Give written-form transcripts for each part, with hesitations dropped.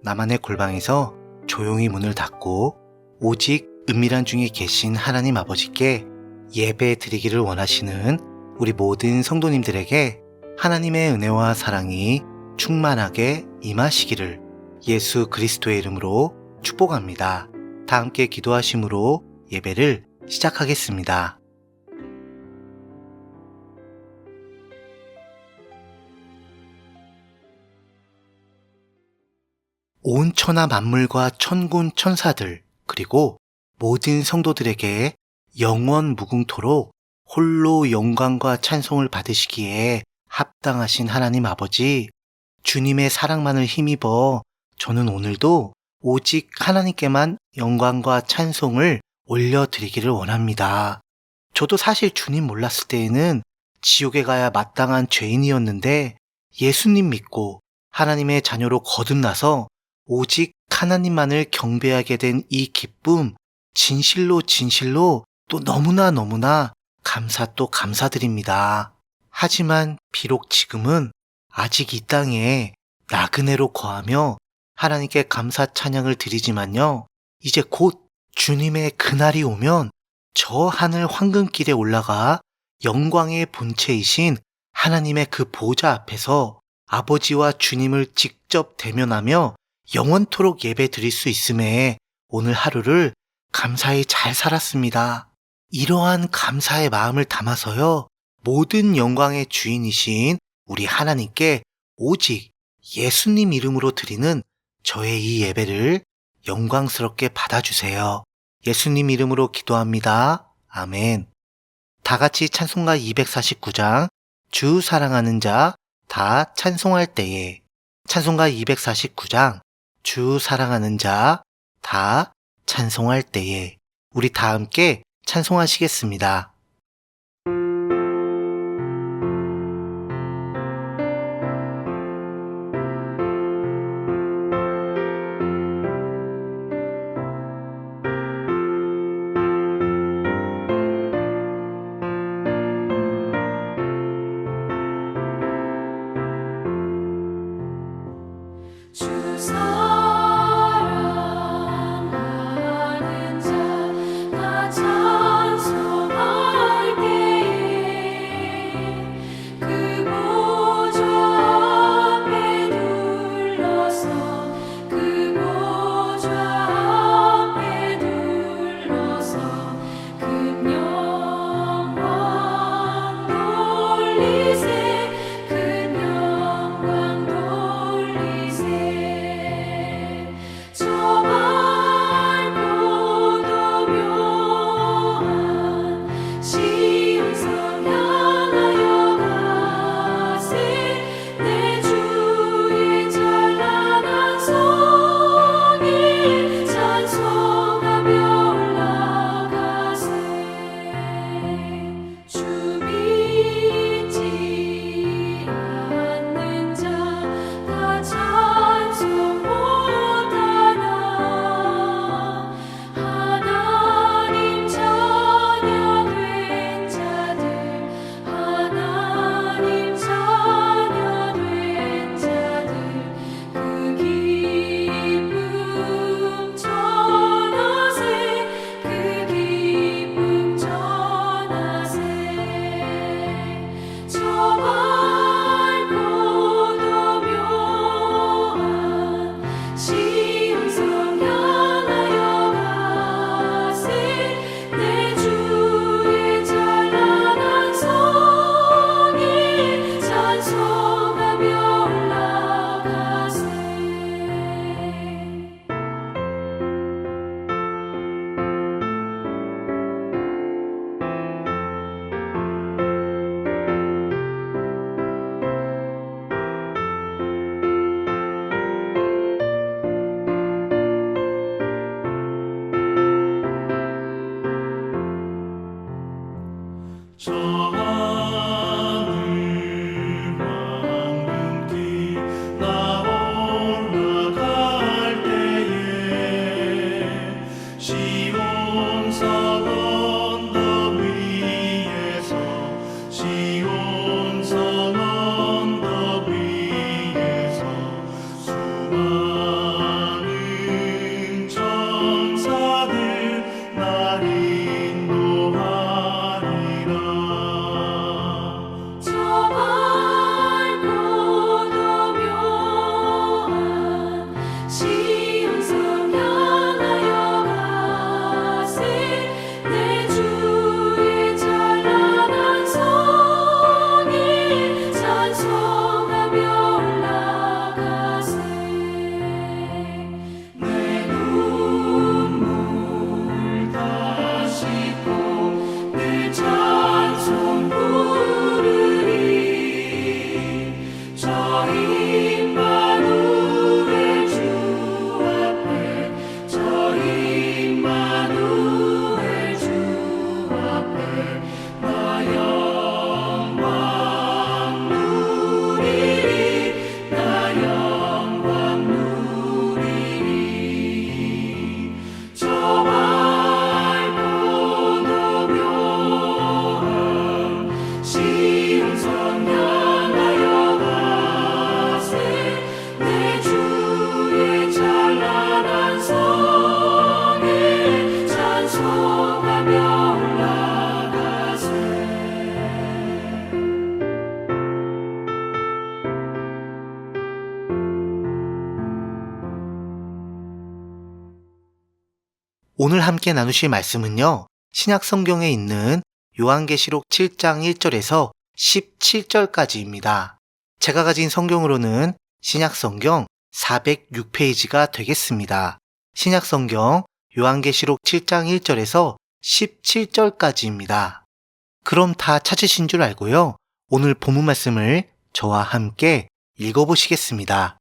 나만의 골방에서 조용히 문을 닫고 오직 은밀한 중에 계신 하나님 아버지께 예배 드리기를 원하시는 우리 모든 성도님들에게 하나님의 은혜와 사랑이 충만하게 임하시기를 예수 그리스도의 이름으로 축복합니다. 다 함께 기도하심으로 예배를 시작하겠습니다. 온 천하 만물과 천군 천사들 그리고 모든 성도들에게 영원 무궁토록 홀로 영광과 찬송을 받으시기에 합당하신 하나님 아버지, 주님의 사랑만을 힘입어 저는 오늘도 오직 하나님께만 영광과 찬송을 올려드리기를 원합니다. 저도 사실 주님 몰랐을 때에는 지옥에 가야 마땅한 죄인이었는데 예수님 믿고 하나님의 자녀로 거듭나서 오직 하나님만을 경배하게 된 이 기쁨, 진실로 또 너무나 감사 또 감사드립니다. 하지만 비록 지금은 아직 이 땅에 나그네로 거하며 하나님께 감사 찬양을 드리지만요, 이제 곧 주님의 그날이 오면 저 하늘 황금길에 올라가 영광의 본체이신 하나님의 그 보좌 앞에서 아버지와 주님을 직접 대면하며 영원토록 예배 드릴 수 있음에 오늘 하루를 감사히 잘 살았습니다. 이러한 감사의 마음을 담아서요, 모든 영광의 주인이신 우리 하나님께 오직 예수님 이름으로 드리는 저의 이 예배를 영광스럽게 받아주세요. 예수님 이름으로 기도합니다. 아멘. 다 같이 찬송가 249장 주 사랑하는 자 다 찬송할 때에, 찬송가 249장 주 사랑하는 자 다 찬송할 때에 우리 다 함께 찬송하시겠습니다. 오늘 함께 나누실 말씀은요, 신약 성경에 있는 요한계시록 7장 1절에서 17절까지입니다. 제가 가진 성경으로는 신약 성경 406페이지가 되겠습니다. 신약 성경 요한계시록 7장 1절에서 17절까지입니다. 그럼 다 찾으신 줄 알고요. 오늘 본문 말씀을 저와 함께 읽어보시겠습니다.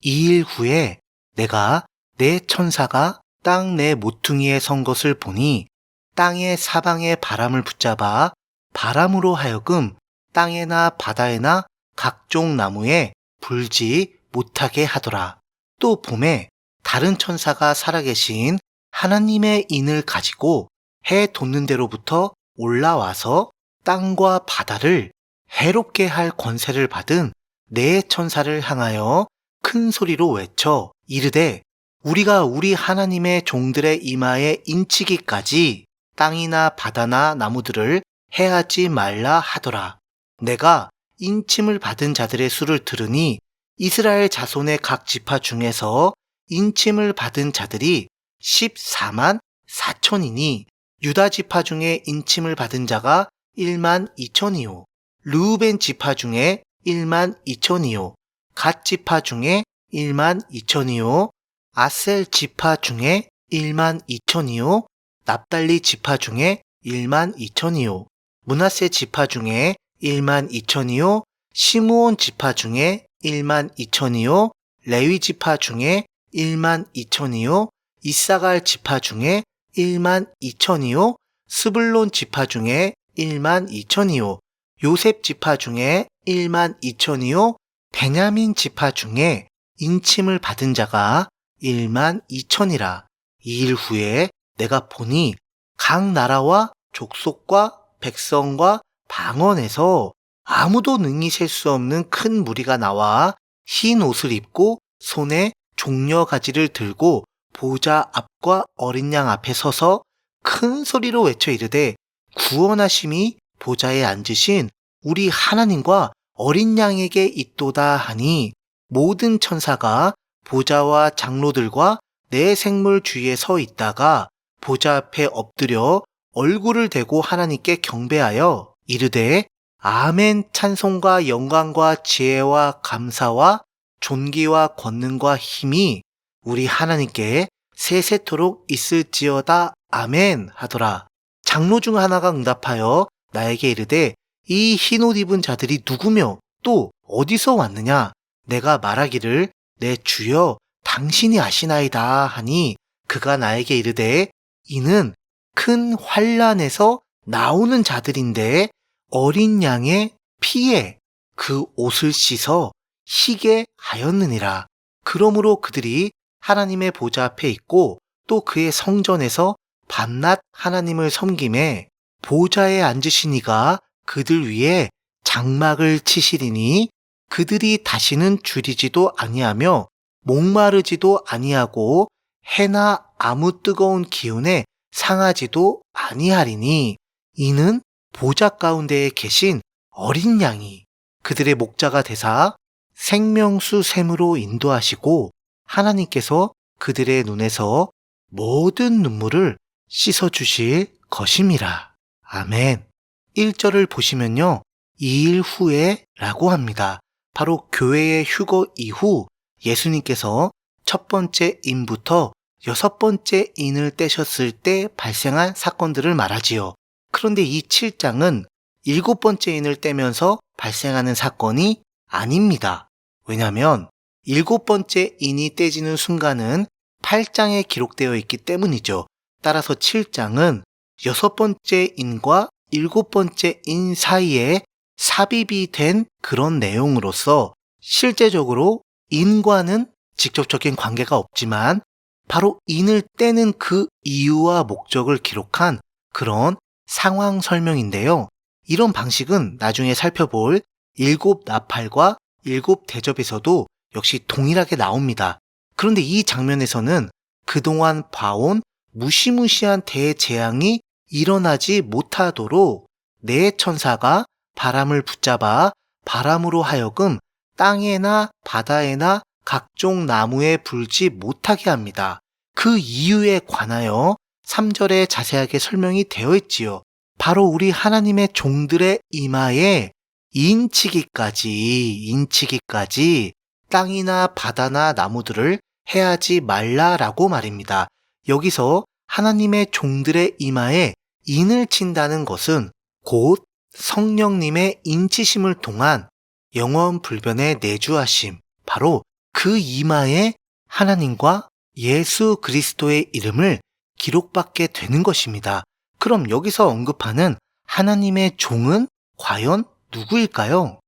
2일 후에 내가 내 천사가 땅 내 모퉁이에 선 것을 보니 땅의 사방의 바람을 붙잡아 바람으로 하여금 땅에나 바다에나 각종 나무에 불지 못하게 하더라. 또 봄에 다른 천사가 살아계신 하나님의 인을 가지고 해 돋는 데로부터 올라와서 땅과 바다를 해롭게 할 권세를 받은 네 천사를 향하여 큰 소리로 외쳐 이르되 우리가 우리 하나님의 종들의 이마에 인치기까지 땅이나 바다나 나무들을 해하지 말라 하더라. 내가 인침을 받은 자들의 수를 들으니 이스라엘 자손의 각 지파 중에서 인침을 받은 자들이 14만 4천이니 유다 지파 중에 인침을 받은 자가 1만 2천이요. 르우벤 지파 중에 1만 2천이요. 갓 지파 중에 1만 2천이요. 아셀 지파 중에 1만 2천이요. 납달리 지파 중에 1만 2천이요. 므낫세 지파 중에 1만 2천이요. 시므온 지파 중에 1만 2천이요. 레위 지파 중에 1만 2천이요. 이사갈 지파 중에 1만 2천이요. 스불론 지파 중에 1만 2천이요. 요셉 지파 중에 1만 2천이요. 베냐민 지파 중에 인침을 받은 자가 1만 2천이라. 2일 후에 내가 보니 각 나라와 족속과 백성과 방언에서 아무도 능히 셀 수 없는 큰 무리가 나와 흰 옷을 입고 손에 종려가지를 들고 보좌 앞과 어린 양 앞에 서서 큰 소리로 외쳐 이르되 구원하심이 보좌에 앉으신 우리 하나님과 어린 양에게 있도다 하니 모든 천사가 보좌와 장로들과 네 생물 주위에 서 있다가 보좌 앞에 엎드려 얼굴을 대고 하나님께 경배하여 이르되 아멘 찬송과 영광과 지혜와 감사와 존귀와 권능과 힘이 우리 하나님께 세세토록 있을지어다 아멘 하더라. 장로 중 하나가 응답하여 나에게 이르되 이 흰옷 입은 자들이 누구며 또 어디서 왔느냐? 내가 말하기를 내 주여 당신이 아시나이다 하니 그가 나에게 이르되 이는 큰 환난에서 나오는 자들인데 어린 양의 피에 그 옷을 씻어 희게 하였느니라. 그러므로 그들이 하나님의 보좌 앞에 있고 또 그의 성전에서 밤낮 하나님을 섬김에 보좌에 앉으신 이가 그들 위에 장막을 치시리니 그들이 다시는 줄이지도 아니하며 목마르지도 아니하고 해나 아무 뜨거운 기운에 상하지도 아니하리니 이는 보좌 가운데에 계신 어린 양이 그들의 목자가 되사 생명수 샘으로 인도하시고 하나님께서 그들의 눈에서 모든 눈물을 씻어주실 것임이라. 아멘. 1절을 보시면요. 2일 후에 라고 합니다. 바로 교회의 휴거 이후 예수님께서 첫 번째 인부터 여섯 번째 인을 떼셨을 때 발생한 사건들을 말하지요. 그런데 이 7장은 일곱 번째 인을 떼면서 발생하는 사건이 아닙니다. 왜냐하면 일곱 번째 인이 떼지는 순간은 8장에 기록되어 있기 때문이죠. 따라서 7장은 여섯 번째 인과 일곱 번째 인 사이에 삽입이 된 그런 내용으로서 실제적으로 인과는 직접적인 관계가 없지만 바로 인을 떼는 그 이유와 목적을 기록한 그런 상황 설명인데요. 이런 방식은 나중에 살펴볼 일곱 나팔과 일곱 대접에서도 역시 동일하게 나옵니다. 그런데 이 장면에서는 그동안 봐온 무시무시한 대재앙이 일어나지 못하도록 네 천사가 바람을 붙잡아 바람으로 하여금 땅에나 바다에나 각종 나무에 불지 못하게 합니다. 그 이유에 관하여 3절에 자세하게 설명이 되어 있지요. 바로 우리 하나님의 종들의 이마에 인치기까지 땅이나 바다나 나무들을 해하지 말라라고 말입니다. 여기서 하나님의 종들의 이마에 인을 친다는 것은 곧 성령님의 인치심을 통한 영원 불변의 내주하심, 바로 그 이마에 하나님과 예수 그리스도의 이름을 기록받게 되는 것입니다. 그럼 여기서 언급하는 하나님의 종은 과연 누구일까요?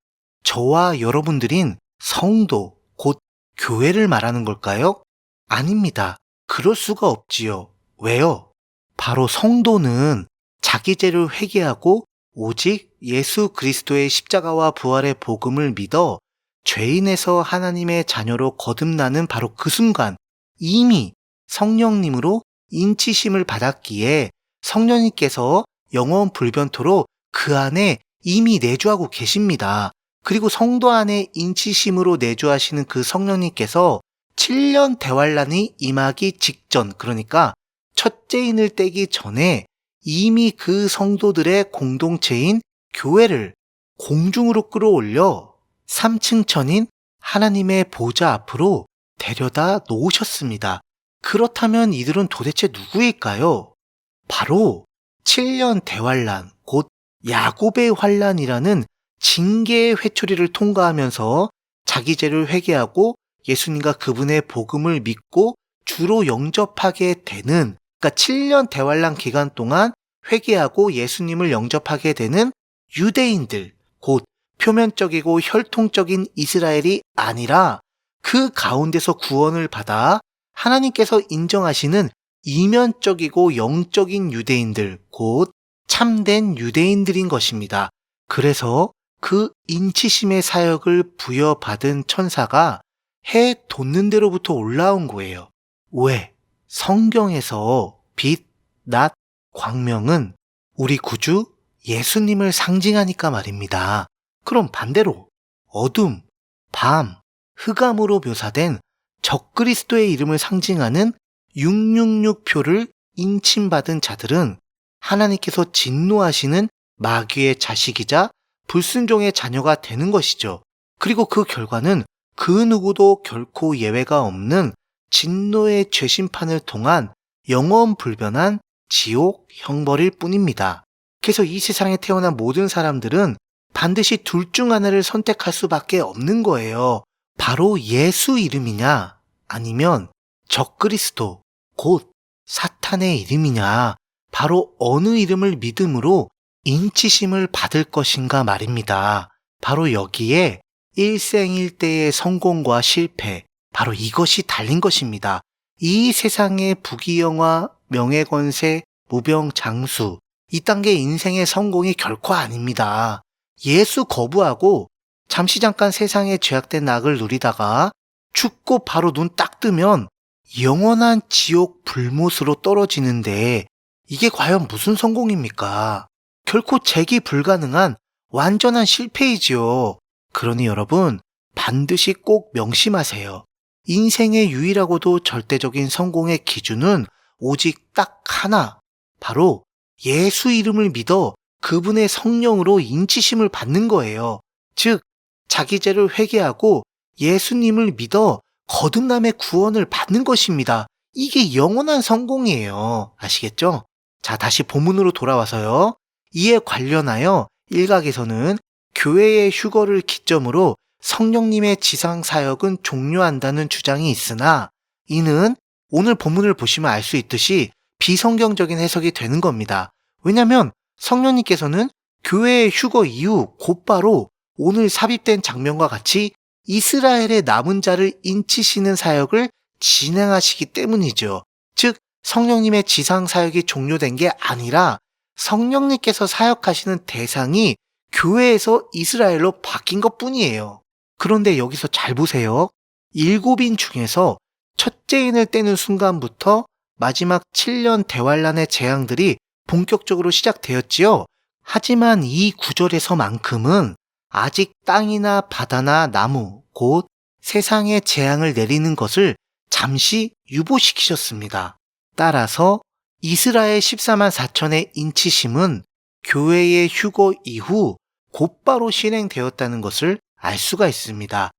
저와 여러분들인 성도, 곧 교회를 말하는 걸까요? 아닙니다. 그럴 수가 없지요. 왜요? 바로 성도는 자기 죄를 회개하고 오직 예수 그리스도의 십자가와 부활의 복음을 믿어 죄인에서 하나님의 자녀로 거듭나는 바로 그 순간 이미 성령님으로 인치심을 받았기에 성령님께서 영원 불변토로 그 안에 이미 내주하고 계십니다. 그리고 성도 안에 인치심으로 내주하시는 그 성령님께서 7년 대환란이 임하기 직전, 그러니까 첫째인을 떼기 전에 이미 그 성도들의 공동체인 교회를 공중으로 끌어올려 3층 천인 하나님의 보좌 앞으로 데려다 놓으셨습니다. 그렇다면 이들은 도대체 누구일까요? 바로 7년 대환란, 곧 야곱의 환란이라는 징계의 회초리를 통과하면서 자기 죄를 회개하고 예수님과 그분의 복음을 믿고 주로 영접하게 되는, 그러니까 7년 대환란 기간 동안 회개하고 예수님을 영접하게 되는 유대인들, 곧 표면적이고 혈통적인 이스라엘이 아니라 그 가운데서 구원을 받아 하나님께서 인정하시는 이면적이고 영적인 유대인들, 곧 참된 유대인들인 것입니다. 그래서 그 인치심의 사역을 부여받은 천사가 해 돋는 데로부터 올라온 거예요. 왜? 성경에서 빛, 낮, 광명은 우리 구주 예수님을 상징하니까 말입니다. 그럼 반대로 어둠, 밤, 흑암으로 묘사된 적그리스도의 이름을 상징하는 666표를 인침받은 자들은 하나님께서 진노하시는 마귀의 자식이자 불순종의 자녀가 되는 것이죠. 그리고 그 결과는 그 누구도 결코 예외가 없는 진노의 죄심판을 통한 영원 불변한 지옥 형벌일 뿐입니다. 그래서 이 세상에 태어난 모든 사람들은 반드시 둘 중 하나를 선택할 수밖에 없는 거예요. 바로 예수 이름이냐 아니면 적그리스도 곧 사탄의 이름이냐, 바로 어느 이름을 믿음으로 인치심을 받을 것인가 말입니다. 바로 여기에 일생일대의 성공과 실패, 바로 이것이 달린 것입니다. 이 세상의 부귀영화, 명예권세, 무병장수, 이 단계 인생의 성공이 결코 아닙니다. 예수 거부하고 잠시 잠깐 세상의 죄악된 낙을 누리다가 죽고 바로 눈 딱 뜨면 영원한 지옥 불못으로 떨어지는데 이게 과연 무슨 성공입니까? 결코 재기 불가능한 완전한 실패이지요. 그러니 여러분 반드시 꼭 명심하세요. 인생의 유일하고도 절대적인 성공의 기준은 오직 딱 하나, 바로 예수 이름을 믿어 그분의 성령으로 인치심을 받는 거예요. 즉 자기 죄를 회개하고 예수님을 믿어 거듭남의 구원을 받는 것입니다. 이게 영원한 성공이에요. 아시겠죠? 자, 다시 본문으로 돌아와서요. 이에 관련하여 일각에서는 교회의 휴거를 기점으로 성령님의 지상 사역은 종료한다는 주장이 있으나 이는 오늘 본문을 보시면 알 수 있듯이 비성경적인 해석이 되는 겁니다. 왜냐하면 성령님께서는 교회의 휴거 이후 곧바로 오늘 삽입된 장면과 같이 이스라엘의 남은 자를 인치시는 사역을 진행하시기 때문이죠. 즉 성령님의 지상 사역이 종료된 게 아니라 성령님께서 사역하시는 대상이 교회에서 이스라엘로 바뀐 것뿐이에요. 그런데 여기서 잘 보세요. 7인 중에서 첫째인을 떼는 순간부터 마지막 7년 대환란의 재앙들이 본격적으로 시작되었지요. 하지만 이 구절에서만큼은 아직 땅이나 바다나 나무, 곧 세상의 재앙을 내리는 것을 잠시 유보시키셨습니다. 따라서 이스라엘 14만 4천의 인치심은 교회의 휴거 이후 곧바로 실행되었다는 것을 알 수가 있습니다.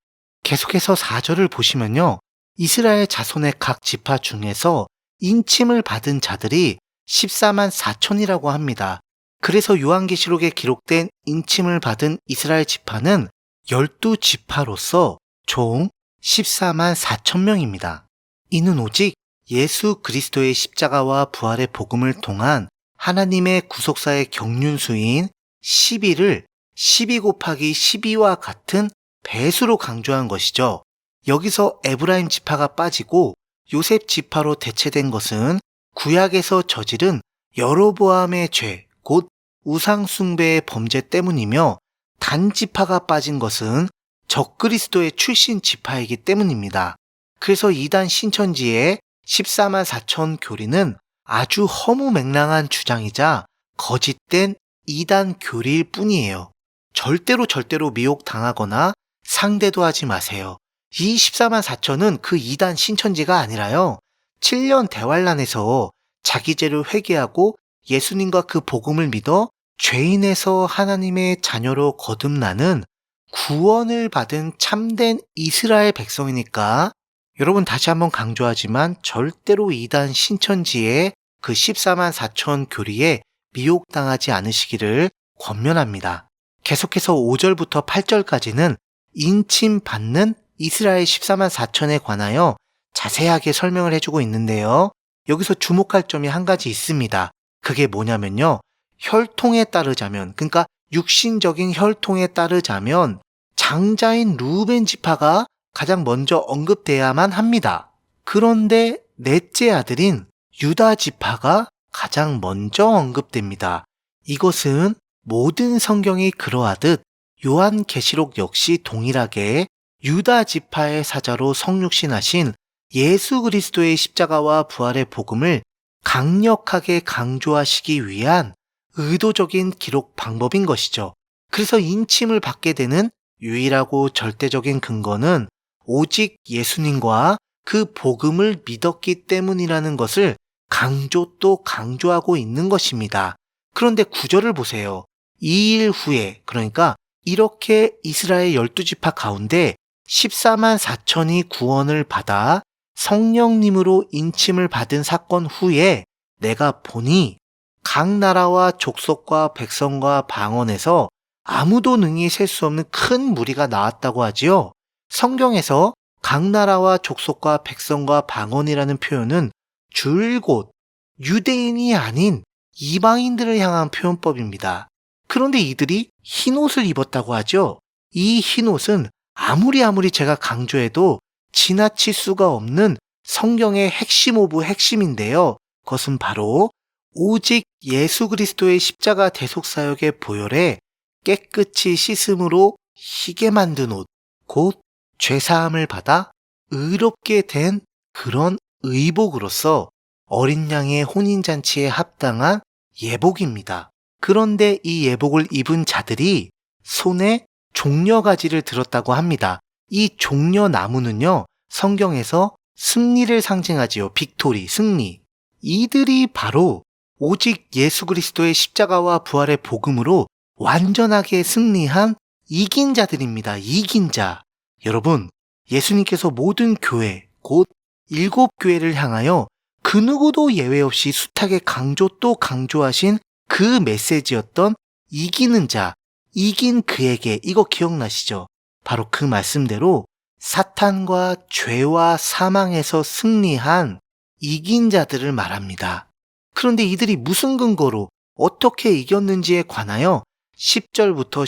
계속해서 4절을 보시면요. 이스라엘 자손의 각 지파 중에서 인침을 받은 자들이 14만 4천이라고 합니다. 그래서 요한계시록에 기록된 인침을 받은 이스라엘 지파는 12지파로서 총 14만 4천 명입니다. 이는 오직 예수 그리스도의 십자가와 부활의 복음을 통한 하나님의 구속사의 경륜수인 12를 12 곱하기 12와 같은 배수로 강조한 것이죠. 여기서 에브라임 지파가 빠지고 요셉 지파로 대체된 것은 구약에서 저지른 여로보암의 죄, 곧 우상숭배의 범죄 때문이며 단 지파가 빠진 것은 적그리스도의 출신 지파이기 때문입니다. 그래서 이단 신천지의 14만 4천 교리는 아주 허무맹랑한 주장이자 거짓된 이단 교리일 뿐이에요. 절대로 미혹당하거나 상대도 하지 마세요. 이 14만 4천은 그 이단 신천지가 아니라요. 7년 대환란에서 자기 죄를 회개하고 예수님과 그 복음을 믿어 죄인에서 하나님의 자녀로 거듭나는 구원을 받은 참된 이스라엘 백성이니까 여러분 다시 한번 강조하지만 절대로 이단 신천지의 그 14만 4천 교리에 미혹당하지 않으시기를 권면합니다. 계속해서 5절부터 8절까지는 인침 받는 이스라엘 14만 4천에 관하여 자세하게 설명을 해주고 있는데요. 여기서 주목할 점이 한 가지 있습니다. 그게 뭐냐면요. 혈통에 따르자면, 그러니까 육신적인 혈통에 따르자면 장자인 루벤 지파가 가장 먼저 언급돼야만 합니다. 그런데 넷째 아들인 유다 지파가 가장 먼저 언급됩니다. 이것은 모든 성경이 그러하듯 요한계시록 역시 동일하게 유다 지파의 사자로 성육신하신 예수 그리스도의 십자가와 부활의 복음을 강력하게 강조하시기 위한 의도적인 기록 방법인 것이죠. 그래서 인침을 받게 되는 유일하고 절대적인 근거는 오직 예수님과 그 복음을 믿었기 때문이라는 것을 강조 또 강조하고 있는 것입니다. 그런데 9절을 보세요. 2일 후에, 그러니까 이렇게 이스라엘 12지파 가운데 14만 4천이 구원을 받아 성령님으로 인침을 받은 사건 후에 내가 보니 각 나라와 족속과 백성과 방언에서 아무도 능히 셀 수 없는 큰 무리가 나왔다고 하지요. 성경에서 각 나라와 족속과 백성과 방언이라는 표현은 줄곧 유대인이 아닌 이방인들을 향한 표현법입니다. 그런데 이들이 흰옷을 입었다고 하죠. 이 흰옷은 아무리 제가 강조해도 지나칠 수가 없는 성경의 핵심 오브 핵심인데요. 그것은 바로 오직 예수 그리스도의 십자가 대속사역의 보혈에 깨끗이 씻음으로 희게 만든 옷, 곧 죄사함을 받아 의롭게 된 그런 의복으로서 어린 양의 혼인잔치에 합당한 예복입니다. 그런데 이 예복을 입은 자들이 손에 종려가지를 들었다고 합니다. 이 종려나무는요, 성경에서 승리를 상징하지요. 빅토리, 승리. 이들이 바로 오직 예수 그리스도의 십자가와 부활의 복음으로 완전하게 승리한 이긴 자들입니다. 이긴 자. 여러분, 예수님께서 모든 교회, 곧 7교회를 향하여 그 누구도 예외 없이 숱하게 강조 또 강조하신 그 메시지였던 이기는 자, 이긴 그에게, 이거 기억나시죠? 바로 그 말씀대로 사탄과 죄와 사망에서 승리한 이긴 자들을 말합니다. 그런데 이들이 무슨 근거로 어떻게 이겼는지에 관하여 10절부터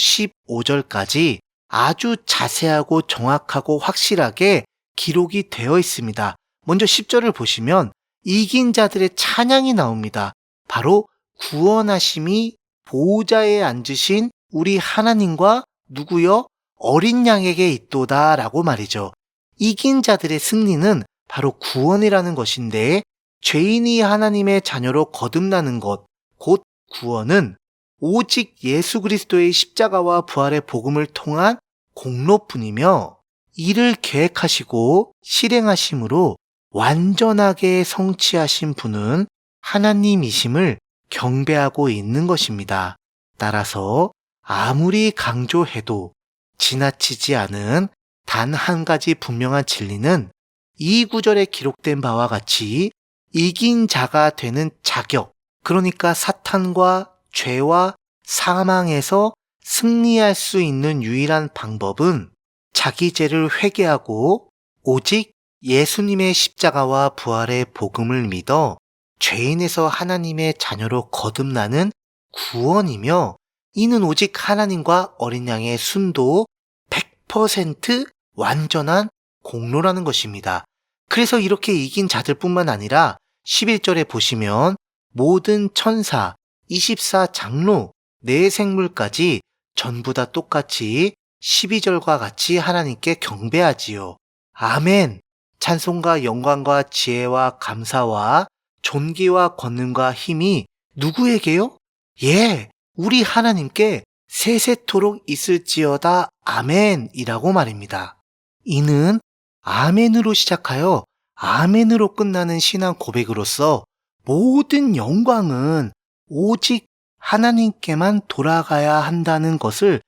15절까지 아주 자세하고 정확하고 확실하게 기록이 되어 있습니다. 먼저 10절을 보시면 이긴 자들의 찬양이 나옵니다. 바로 구원하심이 보호자에 앉으신 우리 하나님과 누구요? 어린 양에게 있도다 라고 말이죠. 이긴 자들의 승리는 바로 구원이라는 것인데 죄인이 하나님의 자녀로 거듭나는 것, 곧 구원은 오직 예수 그리스도의 십자가와 부활의 복음을 통한 공로뿐이며 이를 계획하시고 실행하심으로 완전하게 성취하신 분은 하나님이심을 경배하고 있는 것입니다. 따라서 아무리 강조해도 지나치지 않은 단 한 가지 분명한 진리는 이 구절에 기록된 바와 같이 이긴 자가 되는 자격, 그러니까 사탄과 죄와 사망에서 승리할 수 있는 유일한 방법은 자기 죄를 회개하고 오직 예수님의 십자가와 부활의 복음을 믿어 죄인에서 하나님의 자녀로 거듭나는 구원이며, 이는 오직 하나님과 어린 양의 순도 100% 완전한 공로라는 것입니다. 그래서 이렇게 이긴 자들뿐만 아니라 11절에 보시면 모든 천사, 24장로, 네 생물까지 전부 다 똑같이 12절과 같이 하나님께 경배하지요. 아멘. 찬송과 영광과 지혜와 감사와 존귀와 권능과 힘이 누구에게요? 예, 우리 하나님께 세세토록 있을지어다. 아멘이라고 말입니다. 이는 아멘으로 시작하여 아멘으로 끝나는 신앙 고백으로서 모든 영광은 오직 하나님께만 돌아가야 한다는 것을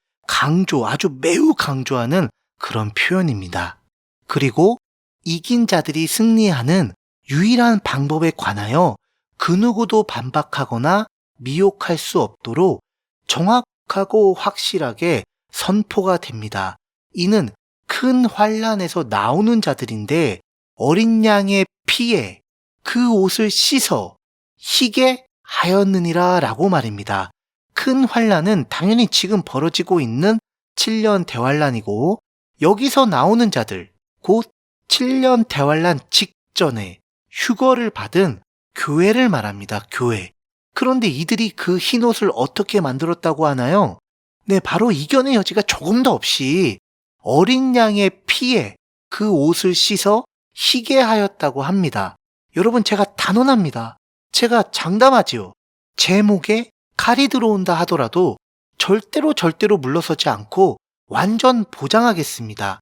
아주 매우 강조하는 그런 표현입니다. 그리고 이긴 자들이 승리하는 유일한 방법에 관하여 그 누구도 반박하거나 미혹할 수 없도록 정확하고 확실하게 선포가 됩니다. 이는 큰 환난에서 나오는 자들인데 어린 양의 피에 그 옷을 씻어 희게 하였느니라 라고 말입니다. 큰 환난은 당연히 지금 벌어지고 있는 7년 대환란이고, 여기서 나오는 자들, 곧 7년 대환란 직전에 휴거를 받은 교회를 말합니다. 교회. 그런데 이들이 그 흰옷을 어떻게 만들었다고 하나요? 네, 바로 이견의 여지가 조금도 없이 어린 양의 피에 그 옷을 씻어 희게 하였다고 합니다. 여러분, 제가 단언합니다. 제가 장담하지요. 제 목에 칼이 들어온다 하더라도 절대로 물러서지 않고 완전 보장하겠습니다.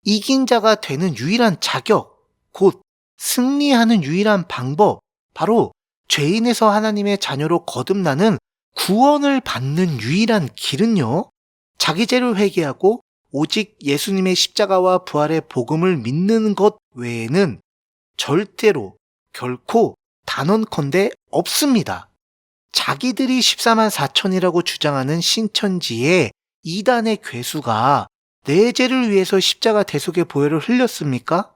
이긴 자가 되는 유일한 자격, 곧 승리하는 유일한 방법, 바로 죄인에서 하나님의 자녀로 거듭나는 구원을 받는 유일한 길은요, 자기 죄를 회개하고 오직 예수님의 십자가와 부활의 복음을 믿는 것 외에는 절대로 결코 단언컨대 없습니다. 자기들이 14만 4천이라고 주장하는 신천지의 이단의 괴수가 내 죄를 위해서 십자가 대속의 보혈을 흘렸습니까?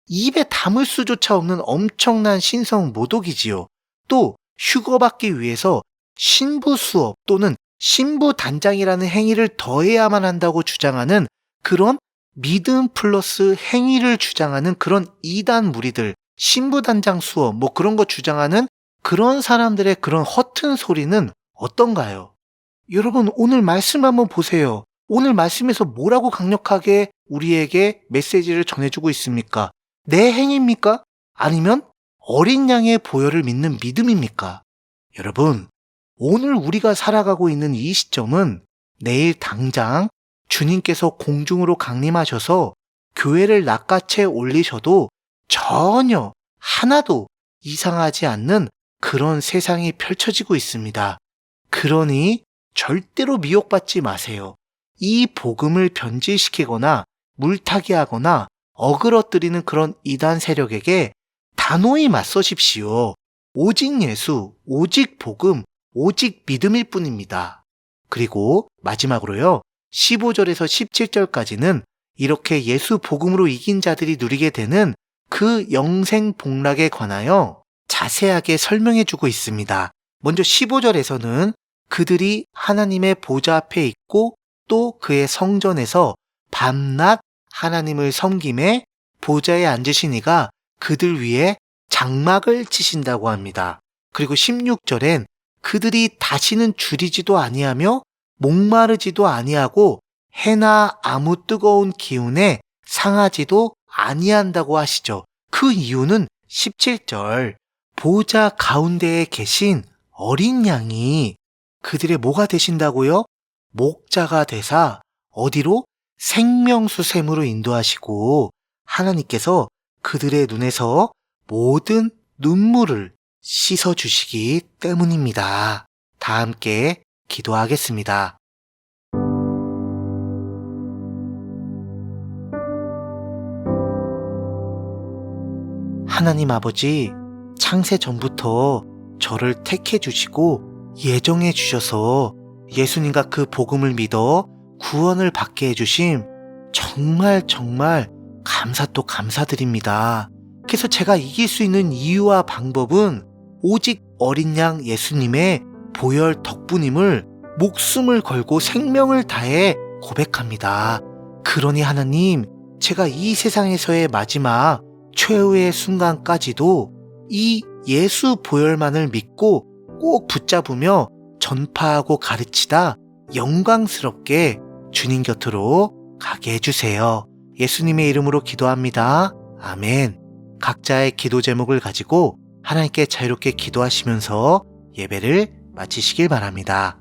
입에 담을 수조차 없는 엄청난 신성 모독이지요. 또 휴거받기 위해서 신부 수업 또는 신부 단장이라는 행위를 더해야만 한다고 주장하는 그런 믿음 플러스 행위를 주장하는 그런 이단 무리들, 신부 단장 수업 그런 거 주장하는 그런 사람들의 그런 허튼 소리는 어떤가요? 여러분, 오늘 말씀 한번 보세요. 오늘 말씀에서 뭐라고 강력하게 우리에게 메시지를 전해주고 있습니까? 내 행위입니까? 아니면 어린 양의 보혈을 믿는 믿음입니까? 여러분, 오늘 우리가 살아가고 있는 이 시점은 내일 당장 주님께서 공중으로 강림하셔서 교회를 낚아채 올리셔도 전혀 하나도 이상하지 않는 그런 세상이 펼쳐지고 있습니다. 그러니 절대로 미혹받지 마세요. 이 복음을 변질시키거나 물타기 하거나 어그러뜨리는 그런 이단 세력에게 단호히 맞서십시오. 오직 예수, 오직 복음, 오직 믿음일 뿐입니다. 그리고 마지막으로요, 15절에서 17절까지는 이렇게 예수 복음으로 이긴 자들이 누리게 되는 그 영생 복락에 관하여 자세하게 설명해 주고 있습니다. 먼저 15절에서는 그들이 하나님의 보좌 앞에 있고 또 그의 성전에서 밤낮 하나님을 섬김에 보좌에 앉으신 이가 그들 위에 장막을 치신다고 합니다. 그리고 16절엔 그들이 다시는 줄이지도 아니하며 목마르지도 아니하고 해나 아무 뜨거운 기운에 상하지도 아니한다고 하시죠. 그 이유는 17절 보좌 가운데에 계신 어린 양이 그들의 뭐가 되신다고요? 목자가 되사 어디로? 생명수샘으로 인도하시고 하나님께서 그들의 눈에서 모든 눈물을 씻어주시기 때문입니다. 다 함께 기도하겠습니다. 하나님 아버지, 창세 전부터 저를 택해 주시고 예정해 주셔서 예수님과 그 복음을 믿어 구원을 받게 해주심 정말 감사 또 감사드립니다. 그래서 제가 이길 수 있는 이유와 방법은 오직 어린 양 예수님의 보혈 덕분임을 목숨을 걸고 생명을 다해 고백합니다. 그러니 하나님, 제가 이 세상에서의 마지막 최후의 순간까지도 이 예수 보혈만을 믿고 꼭 붙잡으며 전파하고 가르치다 영광스럽게 주님 곁으로 가게 해주세요. 예수님의 이름으로 기도합니다. 아멘. 각자의 기도 제목을 가지고 하나님께 자유롭게 기도하시면서 예배를 마치시길 바랍니다.